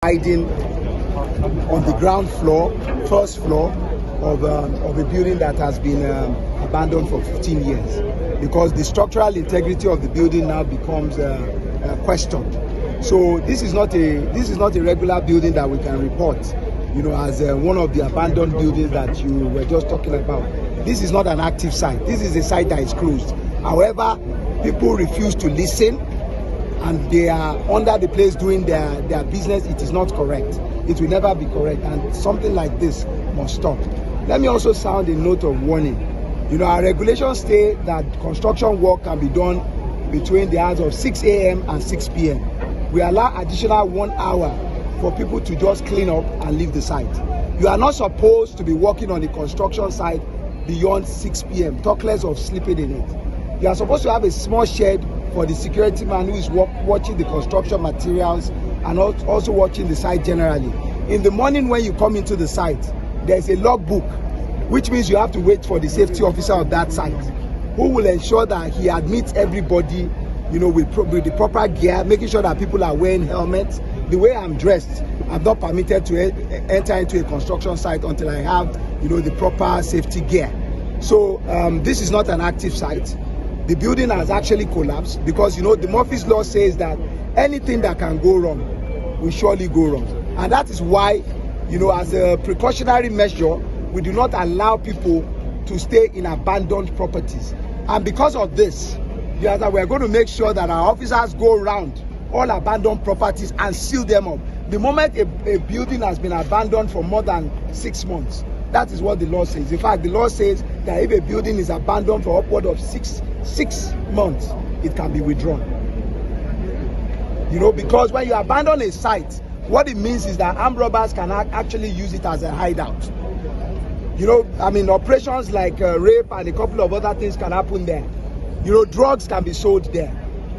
residing on the ground floor, first floor of a building that has been abandoned for 15 years, because the structural integrity of the building now becomes questioned. So this is not a regular building that we can report, as one of the abandoned buildings that you were just talking about. This is not an active site. This is a site that is closed. However, people refuse to listen, and they are under the place doing their business. It is not correct. It will never be correct, and something like this must stop. Let me also sound a note of warning. Our regulations state that construction work can be done between the hours of 6 a.m. and 6 p.m. We allow additional 1 hour for people to just clean up and leave the site. You are not supposed to be working on the construction site beyond 6 p.m. Talk less of sleeping in it. You are supposed to have a small shed for the security man who is watching the construction materials and also watching the site generally. In the morning when you come into the site, there's a logbook, which means you have to wait for the safety officer of that site, who will ensure that he admits everybody, with the proper gear, making sure that people are wearing helmets. The way I'm dressed, I'm not permitted to enter into a construction site until I have, the proper safety gear. So this is not an active site. The building has actually collapsed because, the Murphy's Law says that anything that can go wrong will surely go wrong. And that is why, as a precautionary measure, we do not allow people to stay in abandoned properties. And because of this, we're going to make sure that our officers go around all abandoned properties and seal them up. The moment a building has been abandoned for more than 6 months, that is what the law says. In fact, the law says that if a building is abandoned for upward of six months, it can be withdrawn. Because when you abandon a site, what it means is that armed robbers can actually use it as a hideout. Operations like rape and a couple of other things can happen there. Drugs can be sold there.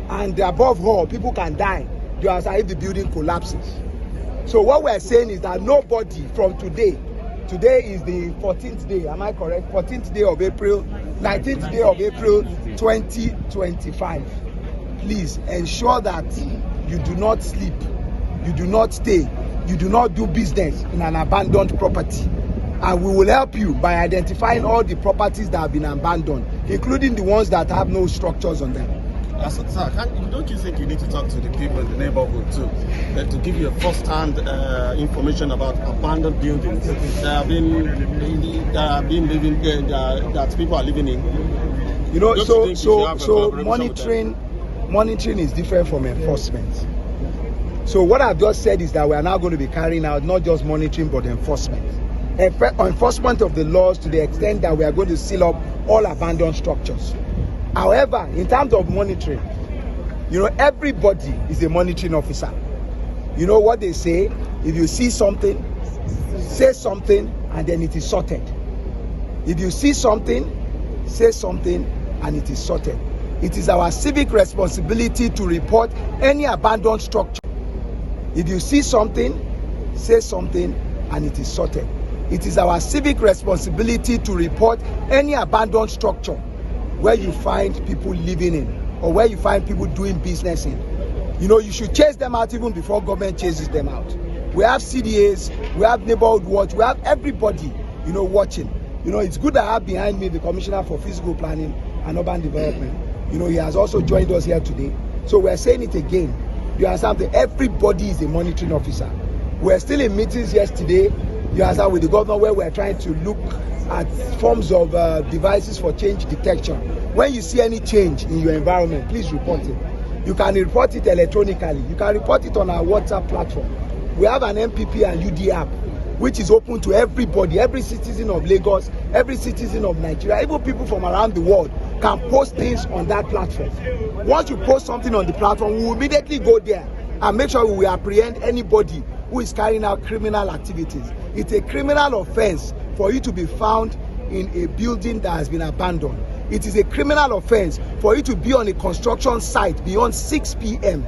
And above all, people can die if the building collapses. So what we're saying is that nobody from today is the 14th day, am I correct? 14th day of April, 19th day of April, 2025. Please ensure that you do not sleep, you do not stay, you do not do business in an abandoned property. And we will help you by identifying all the properties that have been abandoned, including the ones that have no structures on them. Sir, don't you think you need to talk to the people in the neighborhood too, to give you a first-hand information about abandoned buildings that people are living in? So monitoring is different from enforcement. So what I've just said is that we are now going to be carrying out not just monitoring but enforcement. Enforcement of the laws to the extent that we are going to seal up all abandoned structures. However, in terms of monitoring, everybody is a monitoring officer. You know what they say? If you see something, say something, and then it is sorted. If you see something, say something, and it is sorted. It is our civic responsibility to report any abandoned structure. If you see something, say something, and it is sorted. It is our civic responsibility to report any abandoned structure where you find people living in or where you find people doing business in. You should chase them out even before government chases them out. We have CDAs, we have neighborhood watch, we have everybody, watching. It's good to have behind me the Commissioner for Physical Planning and Urban Development. He has also joined us here today. So we're saying it again. You understand that everybody is a monitoring officer. We're still in meetings yesterday, with the governor, where we're trying to look at forms of devices for change detection. When you see any change in your environment, please report it. You can report it electronically. You can report it on our WhatsApp platform. We have an MPP and UD app, which is open to everybody, every citizen of Lagos, every citizen of Nigeria, even people from around the world can post things on that platform. Once you post something on the platform, we will immediately go there and make sure we apprehend anybody who is carrying out criminal activities. It's a criminal offense for you to be found in a building that has been abandoned. It is a criminal offense for you to be on a construction site beyond 6 p.m.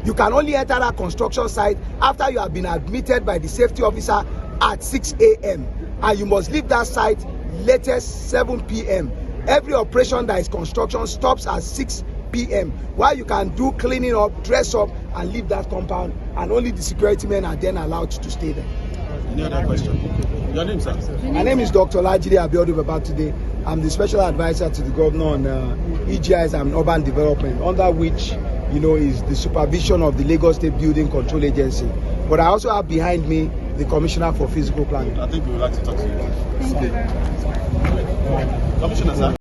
You can only enter that construction site after you have been admitted by the safety officer at 6 a.m. and you must leave that site latest 7 p.m. Every operation that is construction stops at 6 p.m. while you can do cleaning up, dress up, and leave that compound, and only the security men are then allowed to stay there. Any other question? Your name, sir? My name is Dr. Olajide Abiodun Babatunde. I'm the special advisor to the governor on EGIs and urban development, under which, is the supervision of the Lagos State Building Control Agency. But I also have behind me the Commissioner for Physical Planning. I think we would like to talk to you. Thank you very much. Commissioner, sir.